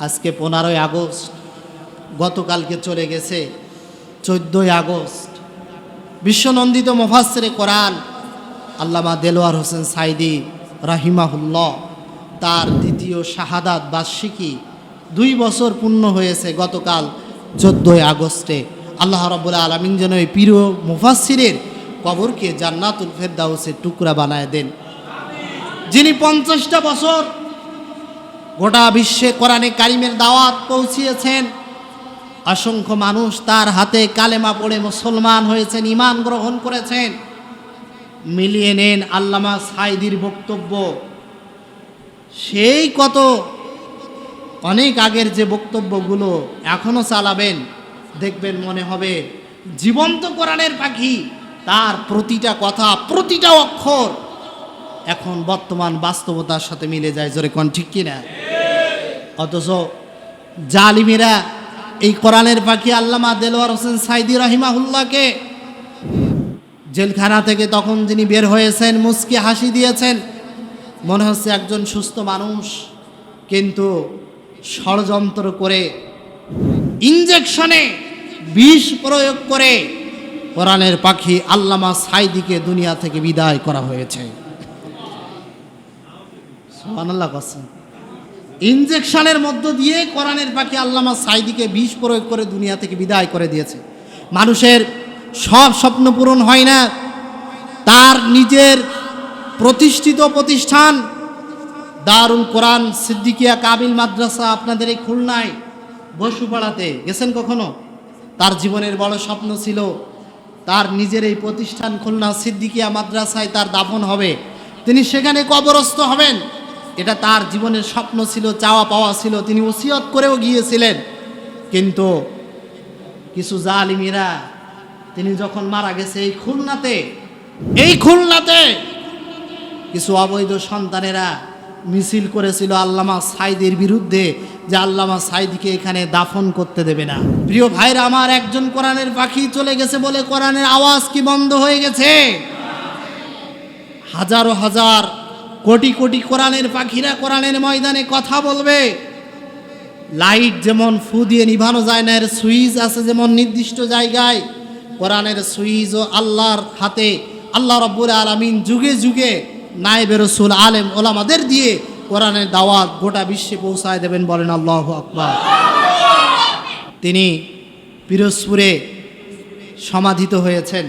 আজকে 15ই আগস্ট, গতকালকে চলে গেছে 14ই আগস্ট। বিশ্বনন্দিত মুফাসসিরে কোরআন আল্লামা দেলোয়ার হোসেন সাইদি রাহিমাহুল্লাহ তার দ্বিতীয় শাহাদাত বার্ষিকী 2 বছর পূর্ণ হয়েছে গতকাল 14ই আগস্টে। আল্লাহ রাব্বুল আলামিন যেন এই প্রিয় মুফাসসিরের কবরকে জান্নাতুল ফেরদাউসের টুকরা বানায় দেন। যিনি 50টা বছর গোটা বিশ্বে কোরআনে কারিমের দাওয়াত পৌঁছিয়েছেন, অসংখ্য মানুষ তার হাতে কালেমা পড়ে মুসলমান হয়েছেন, ঈমান গ্রহণ করেছেন। মিলিয়ে নেন আল্লামা সাইদির বক্তব্য, সেই কত অনেক আগের যে বক্তব্যগুলো এখনও চালাবেন, দেখবেন মনে হবে জীবন্ত কোরআনের পাখি। তার প্রতিটা কথা, প্রতিটা অক্ষর এখন বর্তমান বাস্তবতার সাথে মিলে যায়। জোরে কোন ঠিক কিনা? অথচ জালিমেরা এই কোরআনের পাখি আল্লামা দেলোয়ার হোসেন সাইদি রাহিমাহুল্লাহকে জেলখানা থেকে তখন যিনি বের হয়েছেন মুচকি হাসি দিয়েছেন, মনে হচ্ছে একজন সুস্থ মানুষ, কিন্তু ষড়যন্ত্র করে ইনজেকশনে বিষ প্রয়োগ করে কোরআনের পাখি আল্লামা সাইদিকে দুনিয়া থেকে বিদায় করা হয়েছে। সুবহানাল্লাহ কাসম। ইনজেকশনের মধ্য দিয়ে কোরআনের পাখি আল্লামা সাইদিকে বিষ প্রয়োগ করে দুনিয়া থেকে বিদায় করে দিয়েছে। মানুষের সব স্বপ্ন পূরণ হয় না। তার নিজের প্রতিষ্ঠিত প্রতিষ্ঠান দারুল কোরআন সিদ্দিকিয়া কাবিল মাদ্রাসা আপনাদের এই খুলনায় বসুপাড়াতে গেছেন কখনো? তার জীবনের বড় স্বপ্ন ছিল তার নিজের এই প্রতিষ্ঠান খুলনা সিদ্দিকিয়া মাদ্রাসায় তার দাফন হবে, তিনি সেখানে কবরস্থ হবেন। এটা তার জীবনের স্বপ্ন ছিল, চাওয়া পাওয়া ছিল, তিনি ওসিয়ত করেও গিয়েছিলেন। কিন্তু কিছু জালিমেরা তিনি যখন মারা গেছে এই খুলনাতে কিছু অবৈধ সন্তানেরা মিছিল করেছিল আল্লামা সাইদির বিরুদ্ধে, যে আল্লামা সাইদিকে এখানে দাফন করতে দেবে না। প্রিয় ভাইরা আমার, একজন কোরআনের পাখি চলে গেছে বলে কোরআনের আওয়াজ কি বন্ধ হয়ে গেছে? হাজারো হাজার কোটি কোটি কোরআনের পাখিরা কোরআনের ময়দানে কথা বলবে। লাইট যেমন ফু দিয়ে নিভানো যায় না, এর সুইচ আছে যেমন নির্দিষ্ট জায়গায়, কোরআনের সুইচও আল্লাহর হাতে। আল্লাহ রাব্বুল আলামিন যুগে যুগে নায়েবে রাসূল আলেম ওলামাদের দিয়ে কোরআনের দাওয়াত গোটা বিশ্বে পৌঁছায় দেবেন। বলেন আল্লাহু আকবার। তিনি পিরোজপুরে সমাধিত হয়েছেন।